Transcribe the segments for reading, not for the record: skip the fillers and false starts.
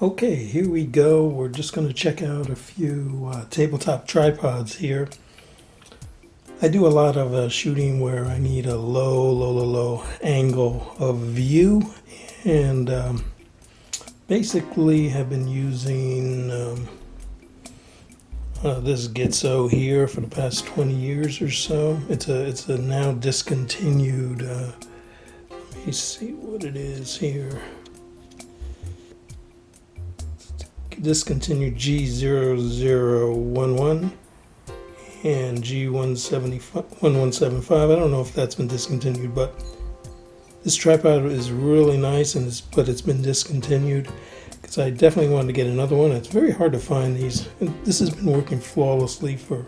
Okay, here we go. We're just going to check out a few tabletop tripods here. I do a lot of shooting where I need a low angle of view, and basically have been using this Gitzo here for the past 20 years or so. It's a now discontinued. Let me see what it is here. Discontinued G0011 and G1175. I don't know if that's been discontinued, but this tripod is really nice, but it's been discontinued because I definitely wanted to get another one. It's very hard to find these. And this has been working flawlessly for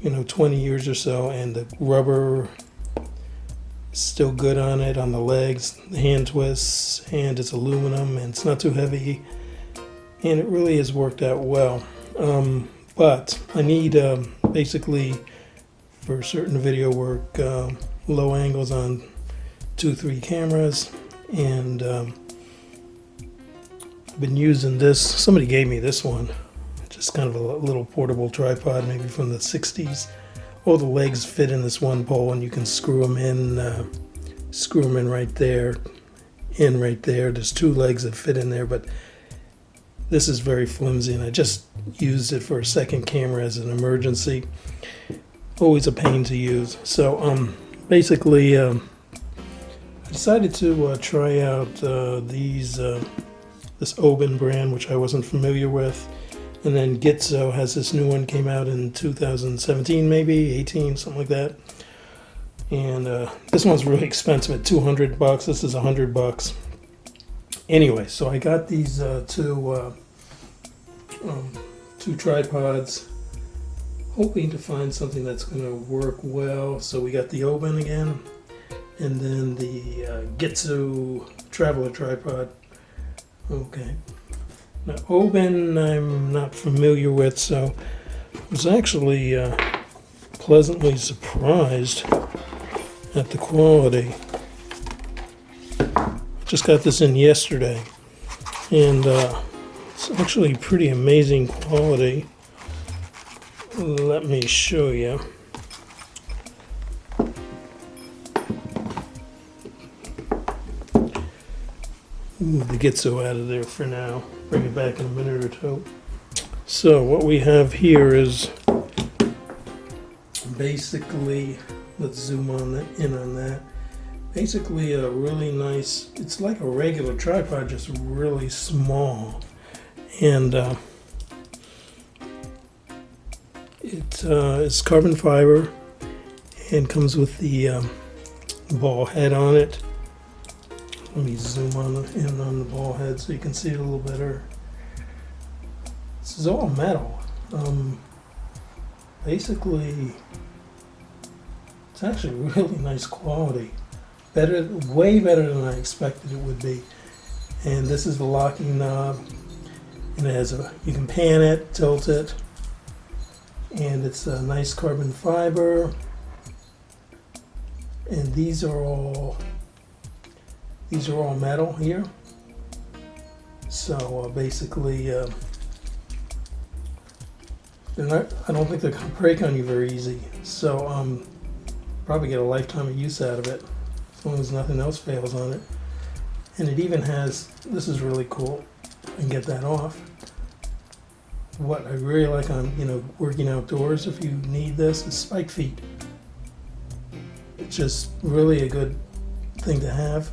20 years or so, and the rubber is still good on it, on the legs, the hand twists, and it's aluminum and it's not too heavy. And it really has worked out well. But I need, basically, for certain video work, low angles on 2-3 cameras. And I've been using this. Somebody gave me this one. Just kind of a little portable tripod, maybe from the 60s. All the legs fit in this one pole, and you can screw them in right there, right there. There's 2 legs that fit in there, but this is very flimsy, and I just used it for a second camera as an emergency. Always a pain to use. So basically, I decided to try out this Oben brand, which I wasn't familiar with. And then Gitzo has this new one, came out in 2017, maybe 18, something like that. And this one's really expensive at $200. This is $100. Anyway, so I got these two tripods, hoping to find something that's going to work well. So we got the Oben again, and then the Gitzo traveler tripod. Okay. Now Oben I'm not familiar with, so I was actually pleasantly surprised at the quality. Just got this in yesterday, and it's actually pretty amazing quality. Let me show you. Move the Gitzo out of there for now. Bring it back in a minute or two. So what we have here is basically, let's zoom in on that. Basically a really nice, it's like a regular tripod, just really small. And it's carbon fiber and comes with the ball head on it. Let me zoom in on the ball head so you can see it a little better. This is all metal. Basically, it's actually really nice quality. Way better than I expected it would be. And this is the locking knob, and it has you can pan it, tilt it, and it's a nice carbon fiber. And these are all metal here. So basically, they're not. I don't think they're going to break on you very easy. So probably get a lifetime of use out of it, as long as nothing else fails on it. And it even has, this is really cool, I can get that off. What I really like on, working outdoors, if you need this, is spike feet. It's just really a good thing to have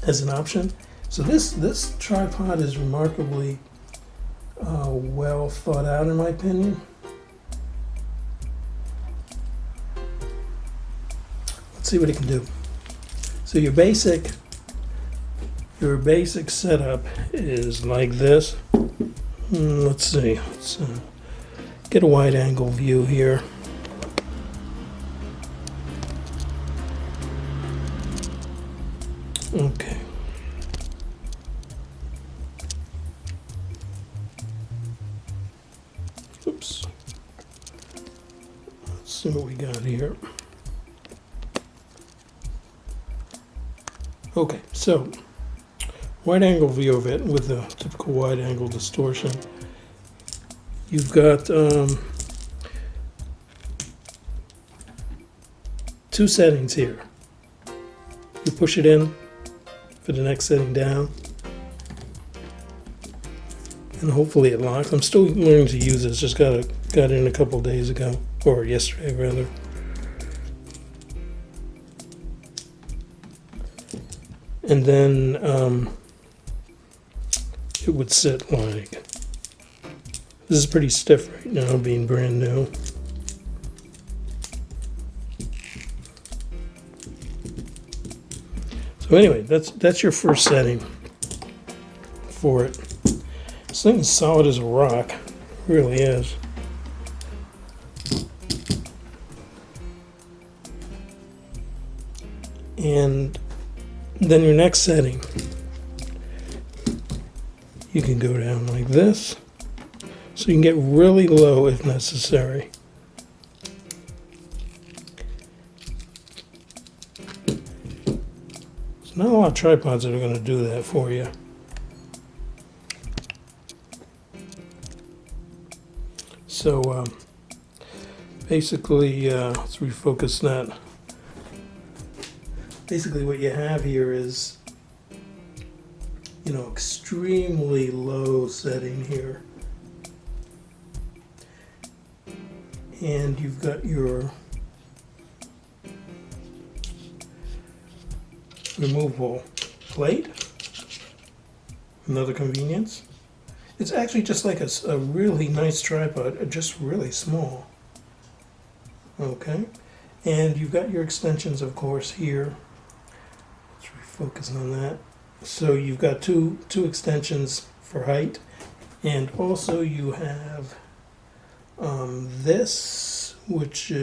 as an option. So this tripod is remarkably well thought out, in my opinion. Let's see what it can do. So your basic setup is like this. Let's see. Let's get a wide angle view here. Okay. Oops. Let's see what we got here. Okay, so wide angle view of it with the typical wide angle distortion. You've got two settings here. You push it in for the next setting down, and hopefully it locks. I'm still learning to use this. Just got it in a couple days ago, or yesterday rather. And then it would sit like this. Is pretty stiff right now, being brand new. So anyway, that's your first setting for it. This thing is solid as a rock, it really is. And then your next setting, you can go down like this, so you can get really low if necessary. There's not a lot of tripods that are going to do that for you. So basically, let's refocus that. Basically what you have here is, you know, extremely low setting here. And you've got your removable plate, another convenience. It's actually just like a really nice tripod, just really small. Okay, and you've got your extensions, of course, here. Let's refocus on that. So you've got two extensions for height, and also you have this, which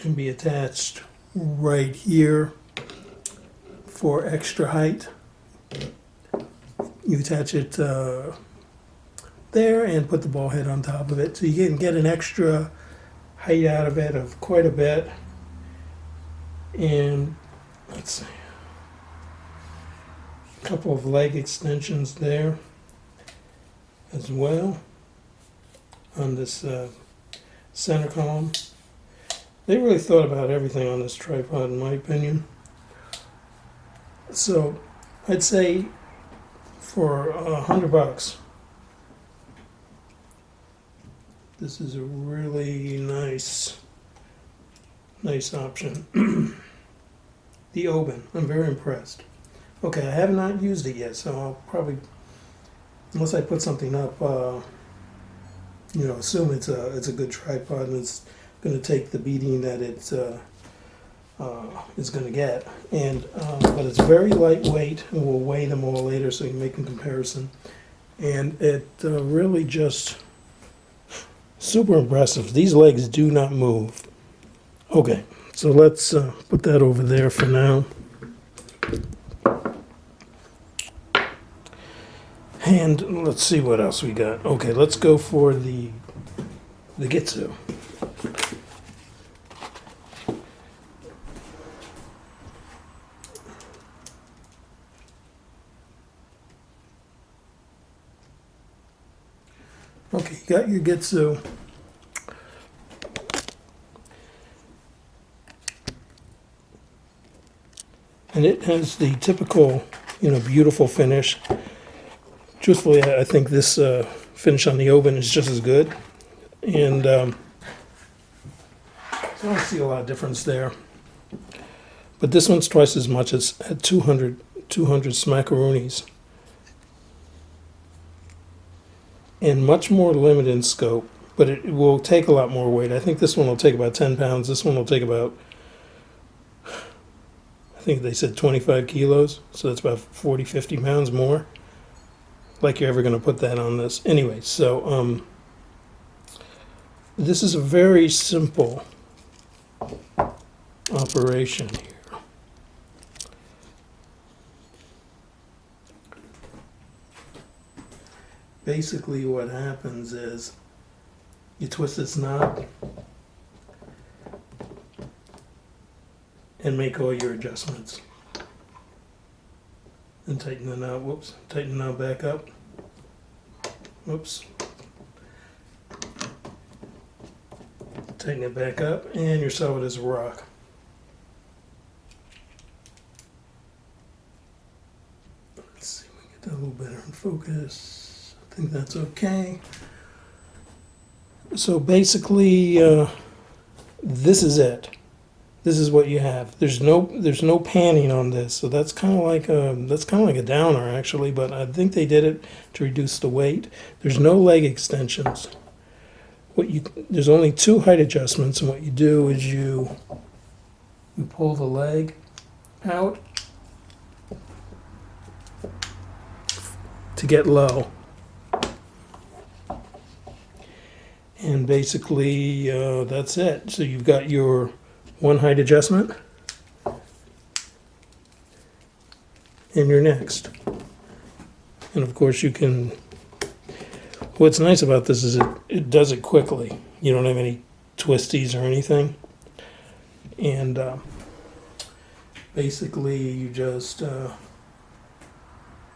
can be attached right here for extra height. You attach it there and put the ball head on top of it, so you can get an extra height out of it of quite a bit. And let's see, a couple of leg extensions there as well on this center column. They really thought about everything on this tripod, in my opinion. So I'd say for $100, this is a really nice option. The Oben, I'm very impressed. Okay, I have not used it yet, so I'll probably, unless I put something up, you know, assume it's a good tripod and it's going to take the beating that it's is going to get. And but it's very lightweight, and we'll weigh them all later so you can make a comparison. And it really just super impressive. These legs do not move. Okay, so let's put that over there for now. And let's see what else we got. Okay, let's go for the Gitzo. Okay, you got your Gitzo. And it has the typical, you know, beautiful finish. Truthfully, I think this finish on the Oben is just as good. And so I don't see a lot of difference there. But this one's twice as much. It's at 200 smackaroonies. And much more limited in scope, but it will take a lot more weight. I think this one will take about 10 pounds. This one will take about, I think they said 25 kilos. So that's about 40, 50 pounds more. Like you're ever going to put that on this. Anyway, so this is a very simple operation here. Basically what happens is you twist this knob and make all your adjustments. And tighten the knob, whoops, tighten the knob back up. Whoops. Tighten it back up, and you're solid as a rock. Let's see if we can get that a little better in focus. I think that's okay. So basically, this is it. This is what you have. There's no panning on this, so that's kind of like a downer actually. But I think they did it to reduce the weight. There's no leg extensions. There's only 2 height adjustments, and what you do is you pull the leg out to get low, and basically that's it. So you've got your 1 height adjustment, and your next. And of course you can, what's nice about this is it does it quickly. You don't have any twisties or anything. And basically you just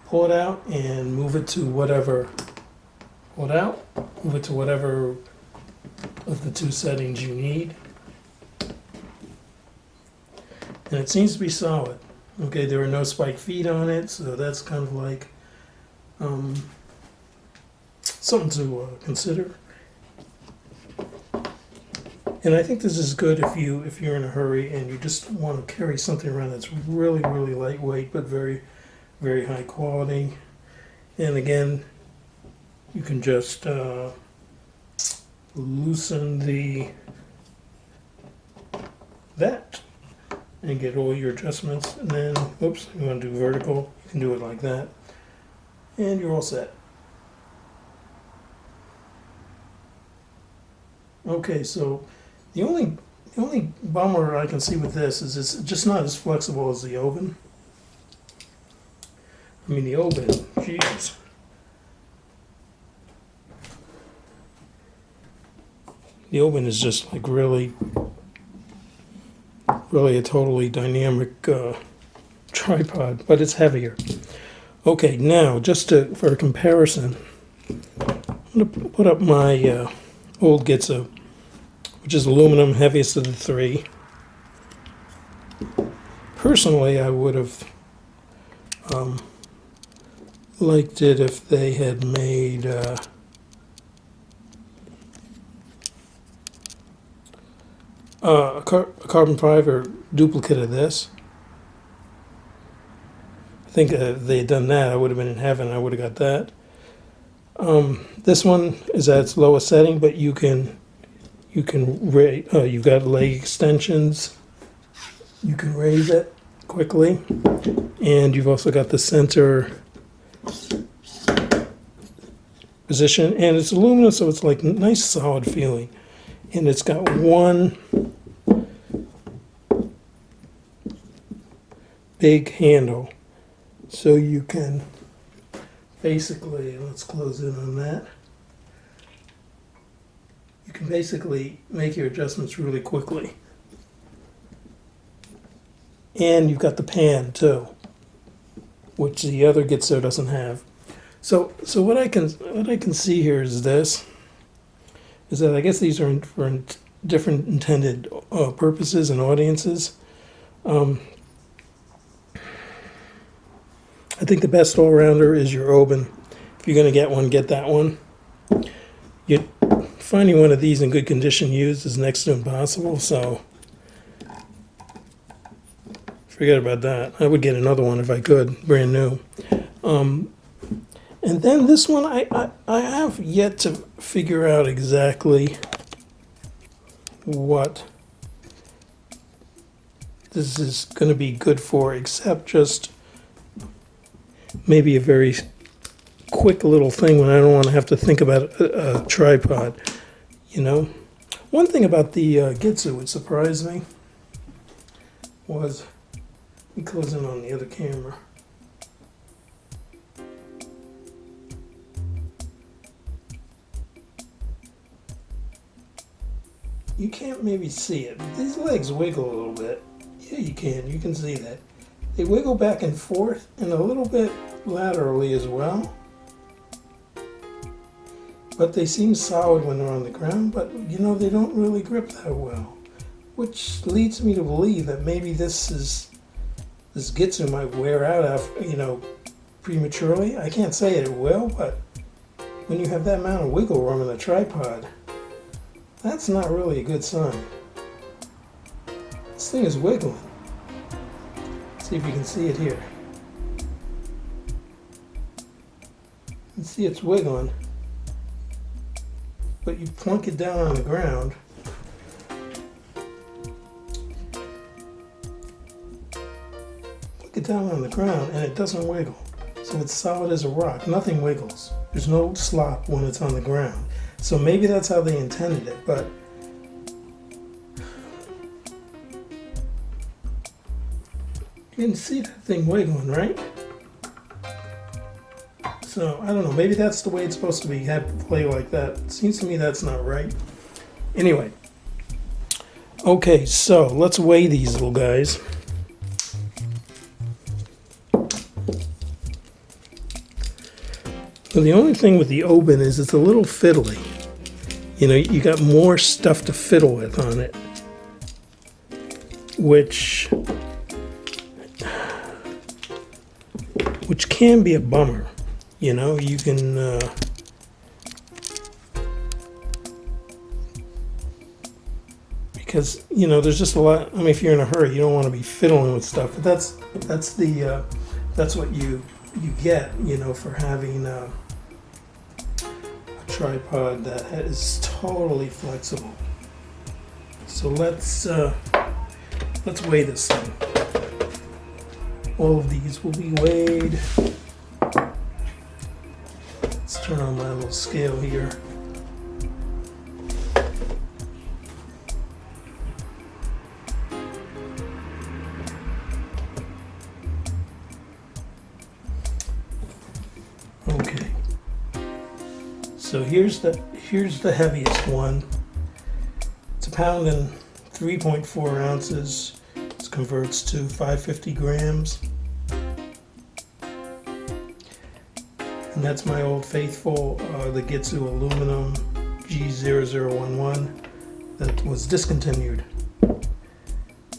pull it out and move it to whatever, pull it out, move it to whatever of the 2 settings you need. And it seems to be solid. Okay, there are no spike feet on it, so that's kind of like something to consider. And I think this is good if you're in a hurry and you just want to carry something around that's really, really lightweight but very, very high quality. And again, you can just loosen that and get all your adjustments, and then, oops, you want to do vertical, you can do it like that, and you're all set. Okay, so the only bummer I can see with this is it's just not as flexible as the Oben. I mean, the Oben, jeez. The Oben is just like really a totally dynamic tripod, but it's heavier. Okay, now just for a comparison, I'm going to put up my old Gitzo, which is aluminum, heaviest of the 3. Personally, I would have liked it if they had made a carbon fiber duplicate of this. I think if they had done that, I would have been in heaven. I would have got that. This one is at its lowest setting, but you've got leg extensions. You can raise it quickly, and you've also got the center position, and it's aluminum, so it's like nice solid feeling. And it's got one big handle, so you can basically, let's close in on that. You can basically make your adjustments really quickly. And you've got the pan too, which the other Gitzo doesn't have. So what I can see here is this. Is that I guess these are for different intended purposes and audiences. I think the best all-rounder is your Oben. If you're going to get one, get that one. Finding one of these in good condition used is next to impossible, so forget about that. I would get another one if I could, brand new. And then this one, I have yet to figure out exactly what this is going to be good for, except just maybe a very quick little thing when I don't want to have to think about a tripod, you know. One thing about the Gitzo which surprised me was, let me close in on the other camera. You can't maybe see it, but these legs wiggle a little bit. Yeah, you can see that. They wiggle back and forth and a little bit laterally as well. But they seem solid when they're on the ground, but you know, they don't really grip that well. Which leads me to believe that maybe this Gitzo might wear out after, you know, prematurely. I can't say it will, but when you have that amount of wiggle room in a tripod, that's not really a good sign. This thing is wiggling. See if you can see it here. You can see it's wiggling, but you plunk it down on the ground. Plunk it down on the ground and it doesn't wiggle. So it's solid as a rock. Nothing wiggles. There's no slop when it's on the ground. So maybe that's how they intended it, but you can see that thing wiggling, right? So, I don't know, maybe that's the way it's supposed to be, have to play like that. It seems to me that's not right. Anyway. Okay, so let's weigh these little guys. So the only thing with the Oben is it's a little fiddly. You know, you got more stuff to fiddle with on it. Which can be a bummer. You know, you can because you know there's just a lot. I mean, if you're in a hurry, you don't want to be fiddling with stuff. But that's what you get, you know, for having a tripod that is totally flexible. So let's weigh this thing. All of these will be weighed. Let's turn on my little scale here. Okay. So here's the heaviest one. It's a pound and 3.4 ounces. It converts to 550 grams. And that's my old faithful, the Gitzo aluminum G0011 that was discontinued.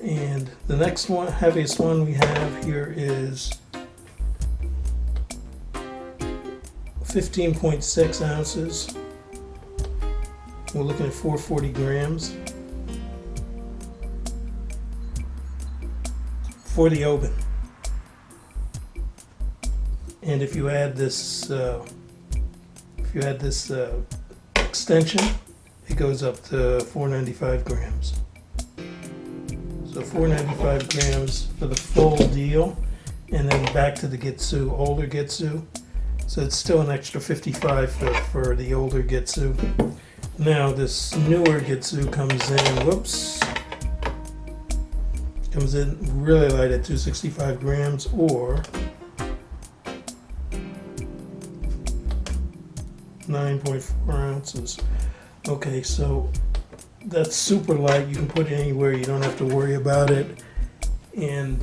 And the next one, heaviest one we have here is 15.6 ounces. We're looking at 440 grams for the Oben. And if you add this, extension, it goes up to 495 grams. So 495 grams for the full deal, and then back to the Gitzo, older Gitzo. So it's still an extra 55 for the older Gitzo. Now this newer Gitzo comes in really light at 265 grams, or 9.4 ounces. Okay, so that's super light. You can put it anywhere. You don't have to worry about it, and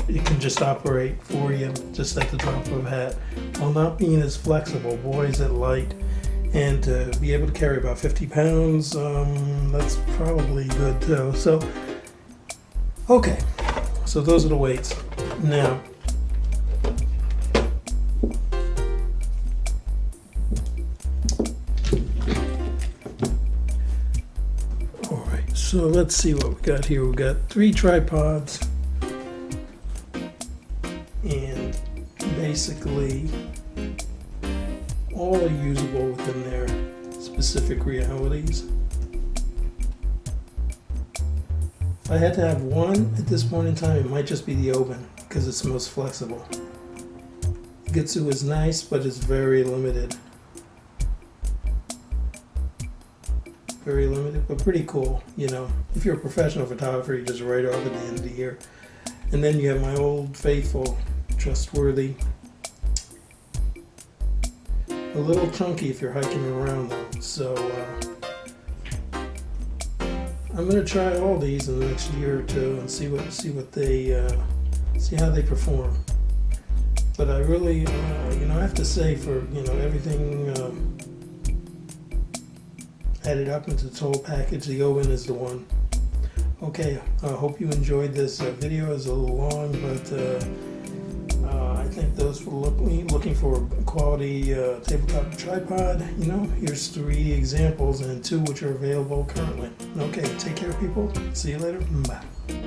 it can just operate for you, just like the top of a hat, while not being as flexible. Boy, is it light. And to be able to carry about 50 pounds, that's probably good too. So, okay, so those are the weights. Now, all right, so let's see what we got here. We got 3 tripods, and basically all are usable within their specific realities. If I had to have one at this point in time, it might just be the Oben, because it's the most flexible. Gitzo is nice, but it's very limited. Very limited, but pretty cool, you know. If you're a professional photographer, you just write off at the end of the year. And then you have my old faithful, trustworthy. A little chunky if you're hiking around though. So I'm gonna try all these in the next year or two and see what they see how they perform. But I really, you know, I have to say, for everything added up into the total package, the Oben is the one. Okay, I hope you enjoyed this video. It's a little long, but I think those for looking for a quality tabletop tripod, here's 3 examples and 2 which are available currently. Okay, take care, people. See you later. Bye.